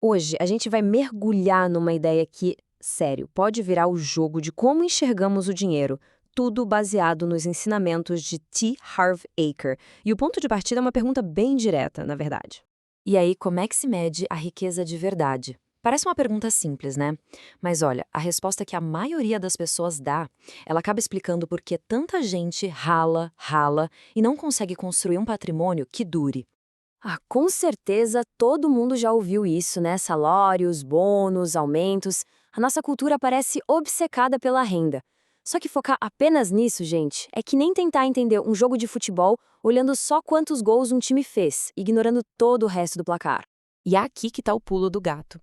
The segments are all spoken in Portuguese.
Hoje, a gente vai mergulhar numa ideia que, sério, pode virar o jogo de como enxergamos o dinheiro, tudo baseado nos ensinamentos de T. Harv Eker. E o ponto de partida é uma pergunta bem direta, na verdade. E aí, como é que se mede a riqueza de verdade? Parece uma pergunta simples, né? Mas olha, a resposta que a maioria das pessoas dá, ela acaba explicando por que tanta gente rala, rala e não consegue construir um patrimônio que dure. Ah, com certeza todo mundo já ouviu isso, né? Salários, bônus, aumentos. A nossa cultura parece obcecada pela renda. Só que focar apenas nisso, gente, é que nem tentar entender um jogo de futebol olhando só quantos gols um time fez, ignorando todo o resto do placar. E é aqui que está o pulo do gato.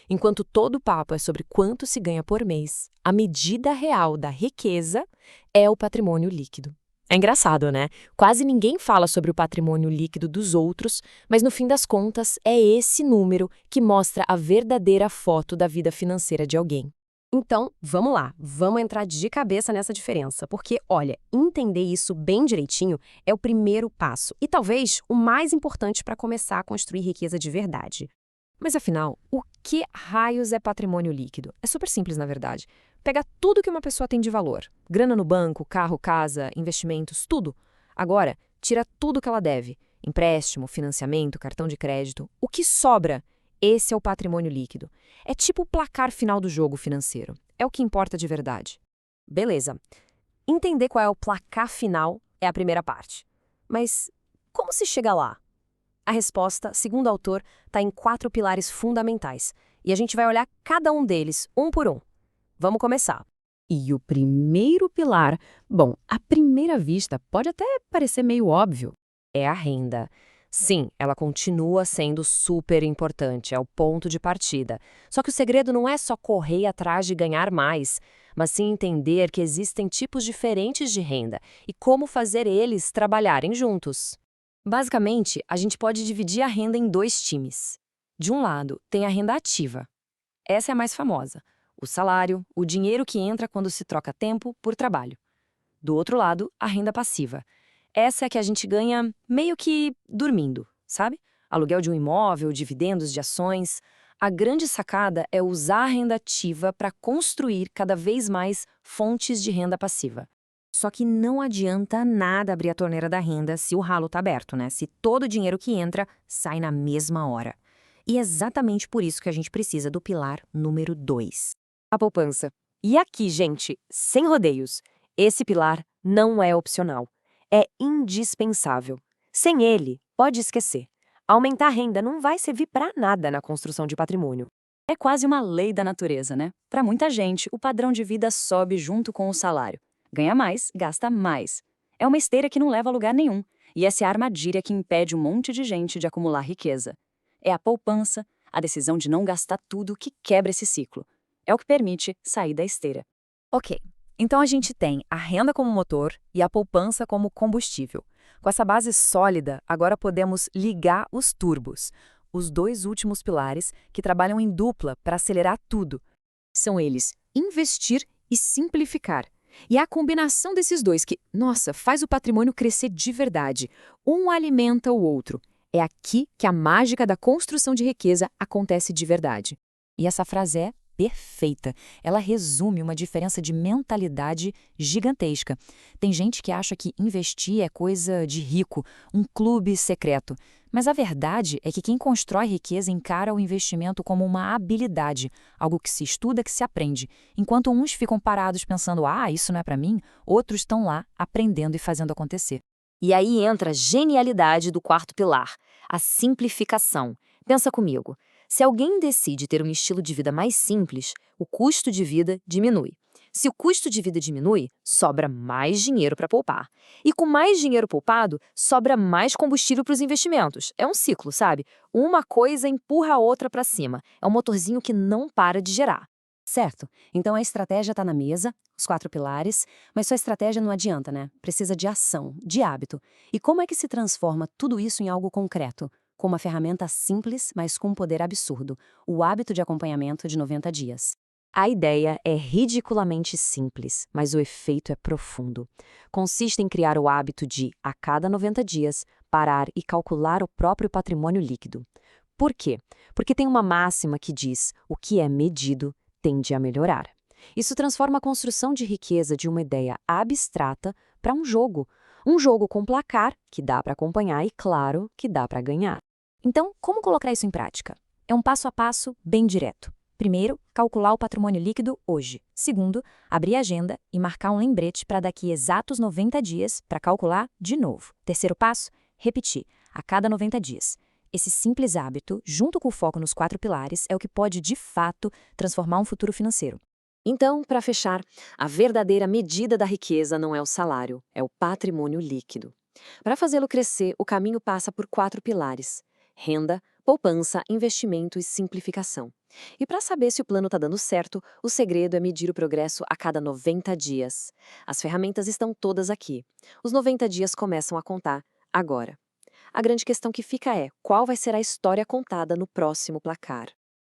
Enquanto todo o papo é sobre quanto se ganha por mês, a medida real da riqueza é o patrimônio líquido. É engraçado, né? Quase ninguém fala sobre o patrimônio líquido dos outros, mas no fim das contas é esse número que mostra a verdadeira foto da vida financeira de alguém. Então, vamos lá, vamos entrar de cabeça nessa diferença, porque, olha, entender isso bem direitinho é o primeiro passo e talvez o mais importante para começar a construir riqueza de verdade. Mas afinal, o que raios é patrimônio líquido? É super simples, na verdade. Pega tudo que uma pessoa tem de valor: grana no banco, carro, casa, investimentos, tudo. Agora, tira tudo que ela deve: empréstimo, financiamento, cartão de crédito. O que sobra? Esse é o patrimônio líquido. É tipo o placar final do jogo financeiro. É o que importa de verdade. Beleza. Entender qual é o placar final é a primeira parte. Mas como se chega lá? A resposta, segundo o autor, está em 4 pilares fundamentais. E a gente vai olhar cada um deles, um por um. Vamos começar. E o primeiro pilar, bom, à primeira vista pode até parecer meio óbvio, é a renda. Sim, ela continua sendo super importante, é o ponto de partida. Só que o segredo não é só correr atrás de ganhar mais, mas sim entender que existem tipos diferentes de renda e como fazer eles trabalharem juntos. Basicamente, a gente pode dividir a renda em dois times. De um lado, tem a renda ativa. Essa é a mais famosa: o salário, o dinheiro que entra quando se troca tempo por trabalho. Do outro lado, a renda passiva. Essa é a que a gente ganha meio que dormindo, sabe? Aluguel de um imóvel, dividendos de ações. A grande sacada é usar a renda ativa para construir cada vez mais fontes de renda passiva. Só que não adianta nada abrir a torneira da renda se o ralo está aberto, né? Se todo o dinheiro que entra sai na mesma hora. E é exatamente por isso que a gente precisa do pilar número 2, a poupança. E aqui, gente, sem rodeios, esse pilar não é opcional. É indispensável. Sem ele, pode esquecer. Aumentar a renda não vai servir para nada na construção de patrimônio. É quase uma lei da natureza, né? Para muita gente, o padrão de vida sobe junto com o salário. Ganha mais, gasta mais. É uma esteira que não leva a lugar nenhum. E essa é a armadilha que impede um monte de gente de acumular riqueza. É a poupança, a decisão de não gastar tudo, que quebra esse ciclo. É o que permite sair da esteira. Ok, então a gente tem a renda como motor e a poupança como combustível. Com essa base sólida, agora podemos ligar os turbos, os dois últimos pilares que trabalham em dupla para acelerar tudo. São eles investir e simplificar. E é a combinação desses dois que, nossa, faz o patrimônio crescer de verdade. Um alimenta o outro. É aqui que a mágica da construção de riqueza acontece de verdade. E essa frase é perfeita. Ela resume uma diferença de mentalidade gigantesca. Tem gente que acha que investir é coisa de rico, um clube secreto. Mas a verdade é que quem constrói riqueza encara o investimento como uma habilidade, algo que se estuda, que se aprende. Enquanto uns ficam parados pensando, isso não é para mim, outros estão lá aprendendo e fazendo acontecer. E aí entra a genialidade do quarto pilar, a simplificação. Pensa comigo. Se alguém decide ter um estilo de vida mais simples, o custo de vida diminui. Se o custo de vida diminui, sobra mais dinheiro para poupar. E com mais dinheiro poupado, sobra mais combustível para os investimentos. É um ciclo, sabe? Uma coisa empurra a outra para cima. É um motorzinho que não para de gerar. Certo? Então a estratégia está na mesa, os 4 pilares, mas só estratégia não adianta, né? Precisa de ação, de hábito. E como é que se transforma tudo isso em algo concreto? Com uma ferramenta simples, mas com um poder absurdo: o hábito de acompanhamento de 90 dias. A ideia é ridiculamente simples, mas o efeito é profundo. Consiste em criar o hábito de, a cada 90 dias, parar e calcular o próprio patrimônio líquido. Por quê? Porque tem uma máxima que diz: o que é medido tende a melhorar. Isso transforma a construção de riqueza de uma ideia abstrata para um jogo. Um jogo com placar, que dá para acompanhar e, claro, que dá para ganhar. Então, como colocar isso em prática? É um passo a passo bem direto. Primeiro, calcular o patrimônio líquido hoje. Segundo, abrir a agenda e marcar um lembrete para daqui exatos 90 dias para calcular de novo. Terceiro passo, repetir, a cada 90 dias. Esse simples hábito, junto com o foco nos 4 pilares, é o que pode, de fato, transformar um futuro financeiro. Então, para fechar, a verdadeira medida da riqueza não é o salário, é o patrimônio líquido. Para fazê-lo crescer, o caminho passa por 4 pilares: renda, poupança, investimento e simplificação. E para saber se o plano está dando certo, o segredo é medir o progresso a cada 90 dias. As ferramentas estão todas aqui. Os 90 dias começam a contar agora. A grande questão que fica é: qual vai ser a história contada no próximo placar?